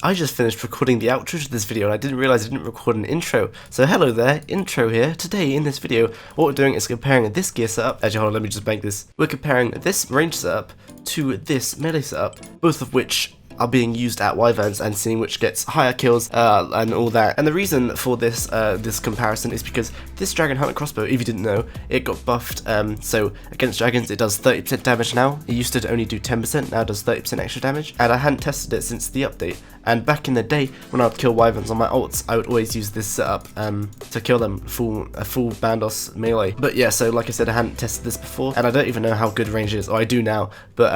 I just finished recording the outro to this video and I didn't realize I didn't record an intro. So hello there, intro here. Today in this video, what we're doing is comparing this gear setup. Actually, hold on, let me just bank this. We're comparing this range setup to this melee setup, both of which are being used at Wyverns and seeing which gets higher kills and all that. And the reason for this this comparison is because this Dragon Hunter crossbow, if you didn't know, it got buffed. So against dragons it does 30% damage now. It used to only do 10%, now it does 30% extra damage. And I hadn't tested it since the update. And back in the day, when I would kill Wyverns on my ults, I would always use this setup to kill them full Bandos melee. But yeah, so like I said, I hadn't tested this before, and I don't even know how good range is. Or I do now, but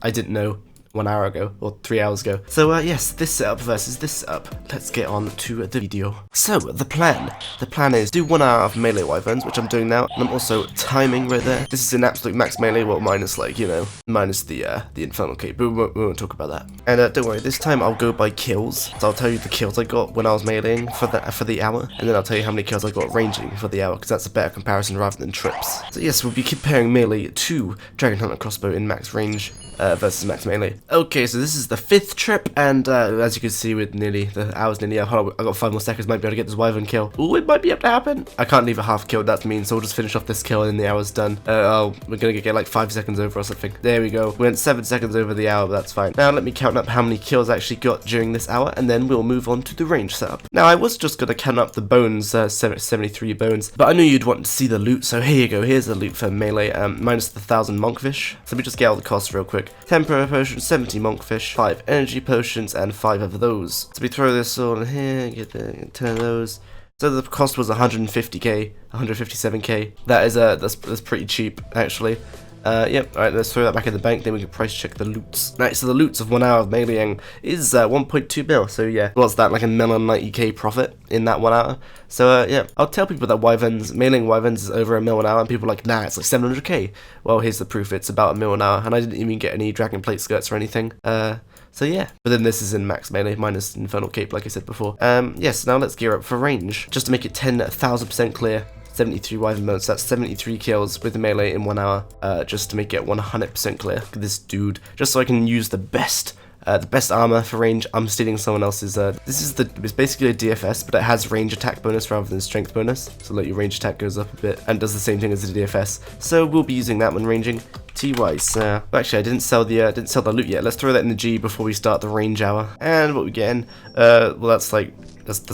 I didn't know 1 hour ago or 3 hours ago. So yes, this setup versus this setup. Let's get on to the video. So the plan is do 1 hour of melee Wyverns, which I'm doing now, and I'm also timing right there. This is an absolute max melee, well, minus like, you know, minus the infernal cape, but we won't talk about that. And don't worry, this time I'll go by kills. So I'll tell you the kills I got when I was meleeing for the hour, and then I'll tell you how many kills I got ranging for the hour, because that's a better comparison rather than trips. So yes, we'll be comparing melee to Dragon Hunter crossbow in max range versus max melee. Okay, so this is the 5th trip, and as you can see, with the hour's nearly up. Hold on, I got 5 more seconds, might be able to get this Wyvern kill. Ooh, it might be able to happen. I can't leave a half kill, that's mean, so we'll just finish off this kill and then the hour's done. Oh, we're gonna get like 5 seconds over or something. There we go. We went 7 seconds over the hour, but that's fine. Now let me count up how many kills I actually got during this hour, and then we'll move on to the range setup. Now I was just gonna count up the bones, 73 bones, but I knew you'd want to see the loot, so here you go. Here's the loot for melee, minus the 1,000 monkfish. So let me just get all the costs real quick. 10 pro potions, 70 monkfish, 5 energy potions, and 5 of those. So we throw this all in here, get 10 of those. So the cost was 150k, 157k. That is that's pretty cheap actually. Yep, alright, let's throw that back in the bank, then we can price check the loots. Right, so the loots of 1 hour of meleeing is 1.2 mil, so yeah, what's that, like a mil and 90k profit in that 1 hour? So yeah, I'll tell people that meleeing Wyverns is over a mil an hour, and people are like, nah, it's like 700k. Well, here's the proof, it's about a mil an hour, and I didn't even get any dragon plate skirts or anything. So yeah, but then this is in max melee, minus infernal cape, like I said before. Yes, now let's gear up for range, just to make it 10,000% clear. 73 Wyvern modes, that's 73 kills with the melee in 1 hour, just to make it 100% clear. Look at this dude, just so I can use the best armor for range. I'm stealing someone else's. It's basically a DFS, but it has range attack bonus rather than strength bonus. So like your range attack goes up a bit and does the same thing as the DFS. So we'll be using that when ranging. T-wise, actually I didn't sell the loot yet. Let's throw that in the G before we start the range hour. And what we getting? Well, that's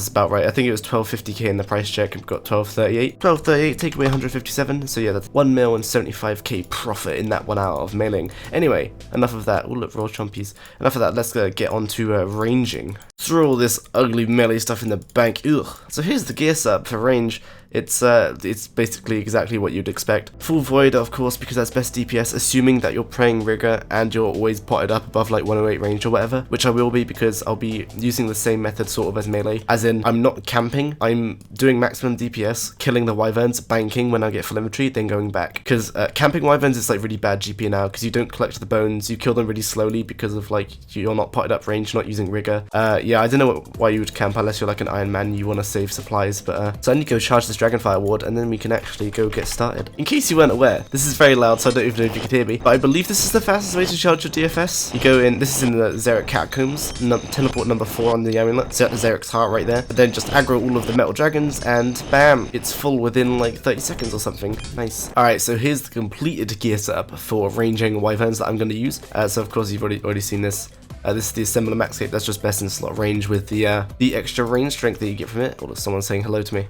about right. I think it was 1250k in the price check. I've got 1238. 1238, take away 157. So yeah, that's 1 mil and 75k profit in that 1 hour of meleeing. Anyway, enough of that. Oh look, raw chompies. Enough of that. Let's get on to ranging. Throw all this ugly melee stuff in the bank. Ugh. So here's the gear setup for range. It's basically exactly what you'd expect. Full void, of course, because that's best DPS, assuming that you're praying rigor and you're always potted up above like 108 range or whatever, which I will be because I'll be using the same method sort of as melee, as in I'm not camping, I'm doing maximum DPS, killing the Wyverns, banking when I get full inventory, then going back. Because camping Wyverns is like really bad GP now, because you don't collect the bones, you kill them really slowly because of like you're not potted up range, not using rigor. Yeah, I don't know why you would camp unless you're like an Iron Man, you want to save supplies, but so I need to go charge this Dragonfire Ward, and then we can actually go get started. In case you weren't aware, this is very loud, so I don't even know if you could hear me, but I believe this is the fastest way to charge your DFS. You go in, this is in the Xeric Catacombs, teleport number 4 on the amulet, set the Xeric's heart right there, and then just aggro all of the metal dragons, and bam, it's full within like 30 seconds or something. Nice. Alright, so here's the completed gear setup for ranging Wyverns that I'm going to use. So of course you've already seen this. This is the Assembler Max Cape, that's just best in slot range with the extra range strength that you get from it. Or someone's saying hello to me.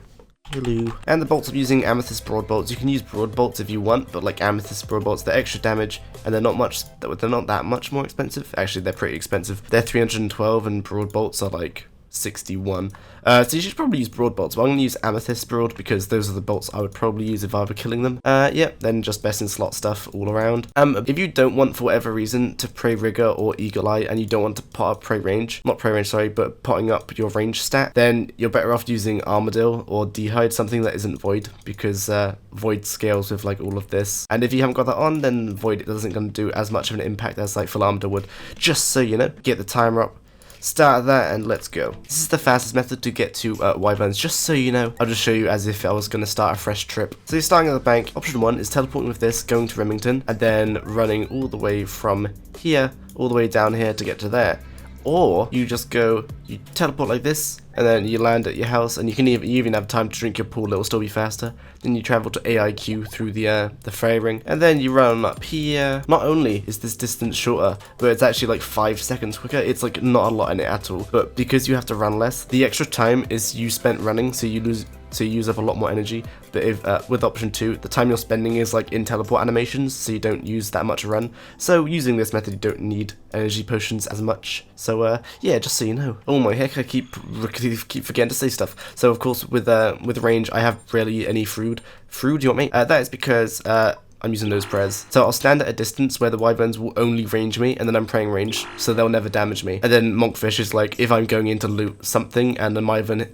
Hello. And the bolts, I'm using Amethyst Broad Bolts. You can use Broad Bolts if you want, but like Amethyst Broad Bolts, they're extra damage, and they're not that much more expensive. Actually, they're pretty expensive. They're 312, and Broad Bolts are like 61. So you should probably use Broad Bolts, but I'm going to use Amethyst Broad because those are the bolts I would probably use if I were killing them. Yeah, then just best in slot stuff all around. If you don't want, for whatever reason, to pray rigor or eagle eye, and you don't want to pot up pray range, not pray range, sorry, but potting up your range stat, then you're better off using Armadillo or Dehide, something that isn't Void, because Void scales with like all of this. And if you haven't got that on, then Void isn't going to do as much of an impact as like full Armadillo would. Just so you know, get the timer up. Start that and let's go. This is the fastest method to get to Wyverns, just so you know. I'll just show you as if I was going to start a fresh trip. So you're starting at the bank. Option 1 is teleporting with this, going to Remington, and then running all the way from here, all the way down here to get to there. or you just go, you teleport like this, and then you land at your house, and you even have time to drink your pool. It'll still be faster. Then you travel to AIQ through the fairy ring, and then you run up here. Not only is this distance shorter, but it's actually like 5 seconds quicker. It's like not a lot in it at all, but because you have to run less, the extra time is you spent running, so you use up a lot more energy. But if with option 2, the time you're spending is like in teleport animations, so you don't use that much run. So using this method, you don't need energy potions as much. So yeah, just so you know. Oh my heck, I keep forgetting to say stuff. So of course with range, I have rarely any food. Food, you want me? That is because I'm using those prayers. So I'll stand at a distance where the wyverns will only range me, and then I'm praying range, so they'll never damage me. And then Monkfish is like, if I'm going in to loot something and a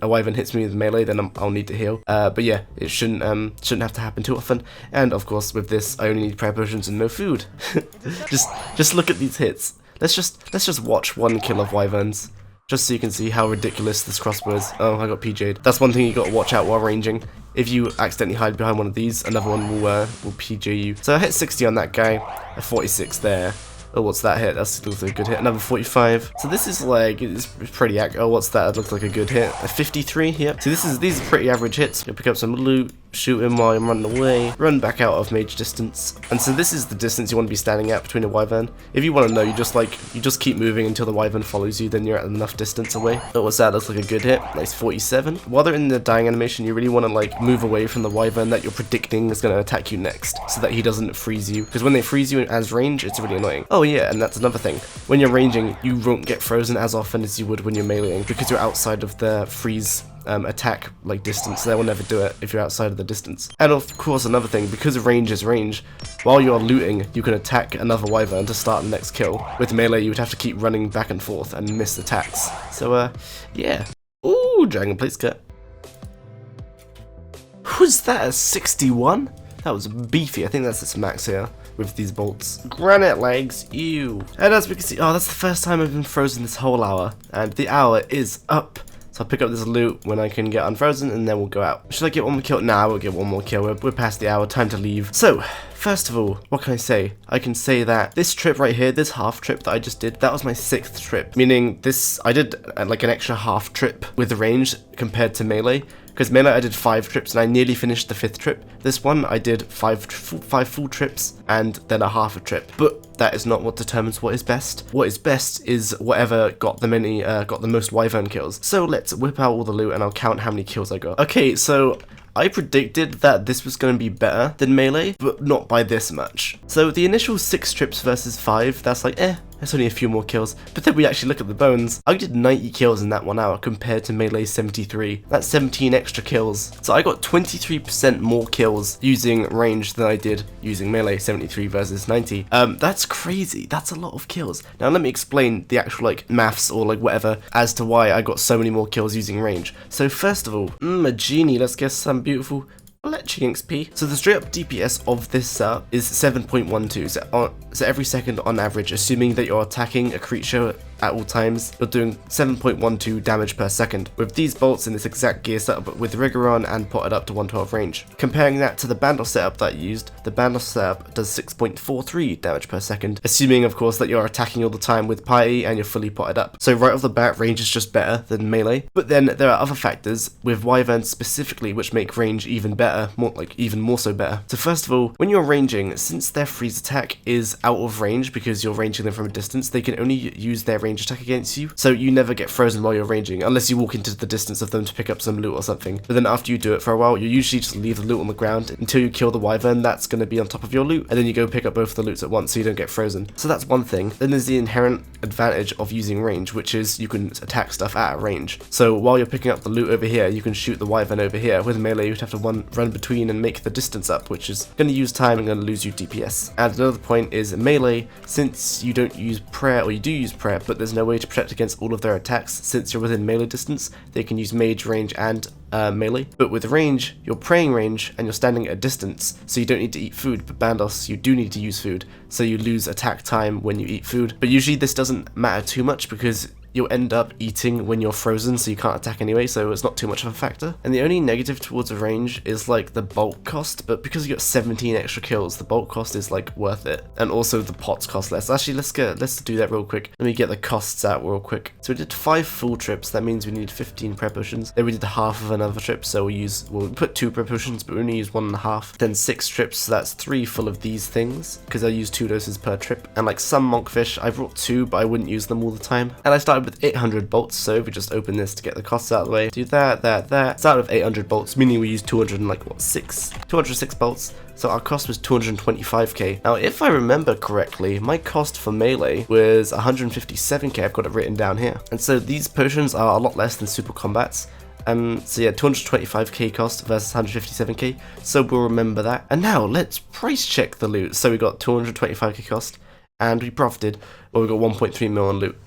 wyvern hits me with melee, then I'll need to heal. But yeah, it shouldn't have to happen too often. And of course, with this, I only need prayer potions and no food. just look at these hits. Let's just watch one kill of wyverns, just so you can see how ridiculous this crossbow is. Oh, I got PJ'd. That's one thing you got to watch out while ranging. If you accidentally hide behind one of these, another one will PJ you. So I hit 60 on that guy, a 46 there. Oh, what's that hit? That looks like a good hit. Another 45. So this is like, it's pretty accurate. Oh, what's that? It looks like a good hit. A 53, yep. So these are pretty average hits. You'll pick up some loot, shoot him while I'm running away, run back out of mage distance. And so this is the distance you want to be standing at between a wyvern. If you want to know, you just keep moving until the wyvern follows you, then you're at enough distance away. Oh, what's that? Looks like a good hit. Nice 47. While they're in the dying animation, you really want to like move away from the wyvern that you're predicting is going to attack you next, so that he doesn't freeze you. Because when they freeze you as range, it's really annoying. Oh yeah, and that's another thing. When you're ranging, you won't get frozen as often as you would when you're meleeing, because you're outside of the freeze attack like distance. They will never do it if you're outside of the distance. And of course, another thing, because range is range, while you're looting, you can attack another wyvern to start the next kill. With melee, you would have to keep running back and forth and miss attacks. So yeah. Ooh, dragon plate skirt. Was that a 61? That was beefy. I think that's its max here with these bolts. Granite legs, ew. And as we can see, oh, that's the first time I've been frozen this whole hour, and the hour is up. So I'll pick up this loot when I can get unfrozen, and then we'll go out. Should I get one more kill? Nah, I won't get one more kill. We're past the hour, time to leave. So, first of all, what can I say? I can say that this trip right here, this half trip that I just did, that was my 6th trip. Meaning I did like an extra half trip with range compared to melee. Because melee I did 5 trips and I nearly finished the 5th trip. This one I did 5 full trips and then a half a trip. But that is not what determines what is best. What is best is whatever got the most wyvern kills. So let's whip out all the loot and I'll count how many kills I got. Okay, so I predicted that this was going to be better than melee, but not by this much. So the initial 6 trips versus 5, that's like, that's only a few more kills. But then we actually look at the bones. I did 90 kills in that 1 hour compared to melee 73. That's 17 extra kills. So I got 23% more kills using range than I did using melee, 73 versus 90. That's crazy. That's a lot of kills. Now let me explain the actual like maths or like whatever as to why I got so many more kills using range. So first of all, a genie. Let's get some beautiful electric XP. So the straight up DPS of this setup is 7.12, so every second on average, assuming that you're attacking a creature at all times, you're doing 7.12 damage per second. With these bolts in this exact gear setup, but with rigor on and potted up to 112 range. Comparing that to the Bandle setup that I used, the Bandle setup does 6.43 damage per second, assuming of course that you're attacking all the time with piety and you're fully potted up. So right off the bat, range is just better than melee. But then there are other factors with wyverns specifically which make range even better, even more so better. So first of all, when you're ranging, since their freeze attack is out of range because you're ranging them from a distance, they can only use their range attack against you, so you never get frozen while you're ranging, unless you walk into the distance of them to pick up some loot or something. But then after you do it for a while, you usually just leave the loot on the ground until you kill the wyvern that's going to be on top of your loot, and then you go pick up both the loots at once so you don't get frozen. So that's one thing. Then there's the inherent advantage of using range, which is you can attack stuff at a range. So while you're picking up the loot over here, you can shoot the wyvern over here. With melee, you'd have to run between and make the distance up, which is going to use time and going to lose you DPS. And another point is melee, since you don't use prayer, or you do use prayer, but there's no way to protect against all of their attacks, since you're within melee distance, they can use mage, range, and melee. But with range, you're praying range and you're standing at a distance, so you don't need to eat food. But Bandos, you do need to use food, so you lose attack time when you eat food. But usually this doesn't matter too much because you'll end up eating when you're frozen, so you can't attack anyway, so it's not too much of a factor. And the only negative towards a range is like the bulk cost, but because you got 17 extra kills, the bulk cost is like worth it. And also the pots cost less. Actually, let's do that real quick. Let me get the costs out real quick. So we did 5 full trips, that means we need 15 prep potions. Then we did half of another trip, so we'll put 2 prep potions, but we only use 1.5. Then 6 trips, so that's 3 full of these things, because I use 2 doses per trip. And like some monkfish, I brought 2, but I wouldn't use them all the time. And I started with 800 bolts, so if we just open this to get the costs out of the way, do that. Start with 800 bolts, meaning we use 206 bolts. So our cost was 225k. Now, if I remember correctly, my cost for melee was 157k. I've got it written down here. And so these potions are a lot less than super combats. So yeah, 225k cost versus 157k. So we'll remember that. And now let's price check the loot. So we got 225k cost, and we profited. Well, we got 1.3 mil on loot.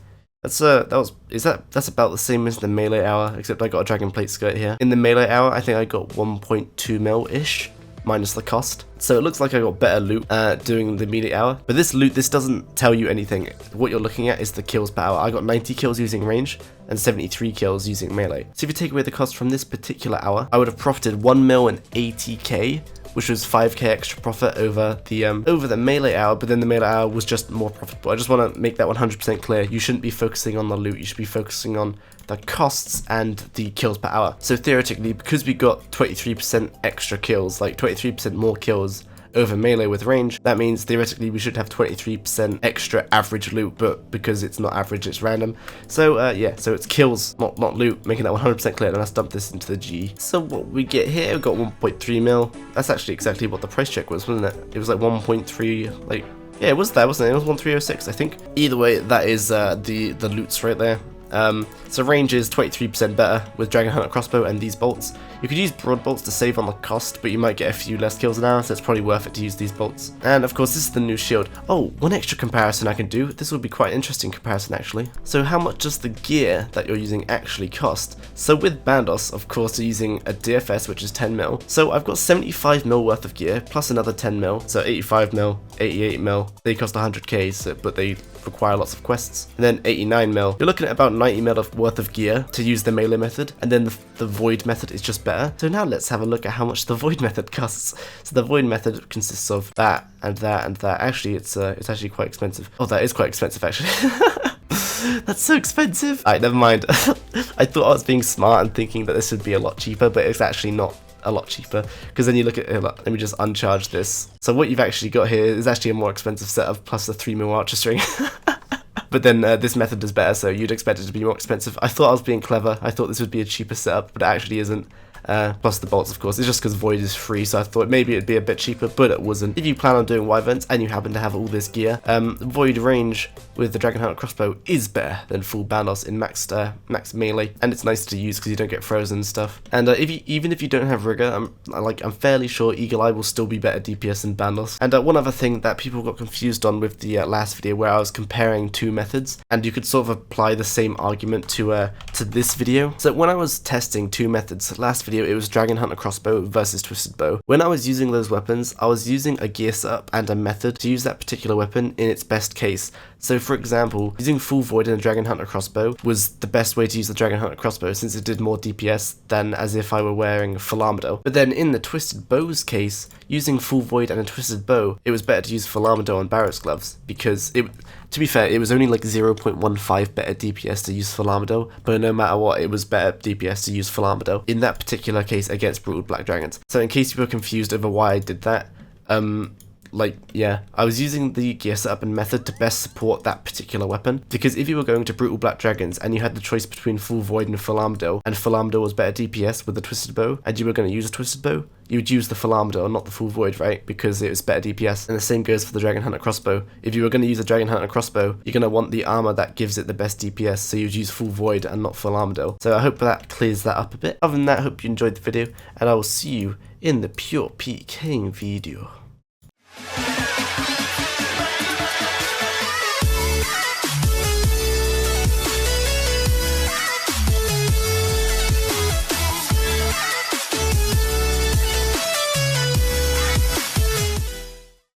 That's about the same as the melee hour, except I got a dragon plate skirt here. In the melee hour, I think I got 1.2 mil-ish, minus the cost. So it looks like I got better loot doing the melee hour. But this loot, this doesn't tell you anything. What you're looking at is the kills per hour. I got 90 kills using range and 73 kills using melee. So if you take away the cost from this particular hour, I would have profited 1 mil and 80k, which was 5k extra profit over the melee hour, but then the melee hour was just more profitable. I just want to make that 100% clear. You shouldn't be focusing on the loot, you should be focusing on the costs and the kills per hour. So theoretically, because we got 23% extra kills, like 23% more kills over melee with range, that means theoretically we should have 23% extra average loot, but because it's not average, it's random. So yeah, so it's kills, not loot, making that 100% clear. And let's dump this into the G. So what we get here, we've got 1.3 mil. That's actually exactly what the price check was, wasn't it? It was like 1.3, like, yeah, it was that, wasn't it? It was 1306, I think. Either way, that is the loots right there. So range is 23% better with Dragon Hunter crossbow and these bolts. You could use broad bolts to save on the cost, but you might get a few less kills an hour, so it's probably worth it to use these bolts. And of course, this is the new shield. Oh, one extra comparison I can do. This would be quite an interesting comparison actually. So how much does the gear that you're using actually cost? So with Bandos, of course, you're using a DFS, which is 10 mil. So I've got 75 mil worth of gear, plus another 10 mil. So 85 mil, 88 mil. They cost 100k, so, but they require lots of quests. And then 89 mil. You're looking at about 90 mil worth of gear to use the melee method, and then the void method is just better. So now let's have a look at how much the void method costs. So the void method consists of that and that and that. Actually, it's actually quite expensive. Oh, that is quite expensive actually. That's so expensive. Alright, never mind. I thought I was being smart and thinking that this would be a lot cheaper, but it's actually not a lot cheaper, because then you look at it, let me just uncharge this. So what you've actually got here is actually a more expensive setup plus the 3 mil archer string. But then this method is better, so you'd expect it to be more expensive. I thought I was being clever. I thought this would be a cheaper setup, but it actually isn't. Plus the bolts, of course. It's just because Void is free, so I thought maybe it'd be a bit cheaper, but it wasn't. If you plan on doing Wyverns and you happen to have all this gear, Void range with the Dragon Hunter crossbow is better than full Bandos in max melee, and it's nice to use because you don't get frozen and stuff. And even if you don't have Rigor, I'm fairly sure Eagle Eye will still be better DPS than Bandos. And one other thing that people got confused on with the last video, where I was comparing 2 methods, and you could sort of apply the same argument to this video. So when I was testing 2 methods, last video it was Dragon Hunter crossbow versus Twisted Bow. When I was using those weapons, I was using a gear setup and a method to use that particular weapon in its best case. So for example, using full void in a Dragon Hunter crossbow was the best way to use the Dragon Hunter crossbow, since it did more DPS than as if I were wearing full armador. But then in the Twisted Bow's case, using full void and a Twisted Bow, it was better to use full armador and Barrett's gloves, because to be fair, it was only like 0.15 better DPS to use full armador, but no matter what, it was better DPS to use full armador in that particular case against brutal black dragons. So in case you were confused over why I did that, yeah, I was using the gear setup and method to best support that particular weapon, because if you were going to brutal black dragons and you had the choice between full void and full armador was better DPS with the Twisted Bow, and you were going to use a Twisted Bow, you would use the full armador, not the full void, right? Because it was better DPS. And the same goes for the Dragon Hunter crossbow. If you were going to use a Dragon Hunter crossbow, you're going to want the armor that gives it the best DPS, so you'd use full void and not full armador. So I hope that clears that up a bit. Other than that, I hope you enjoyed the video, and I will see you in the pure PKing video.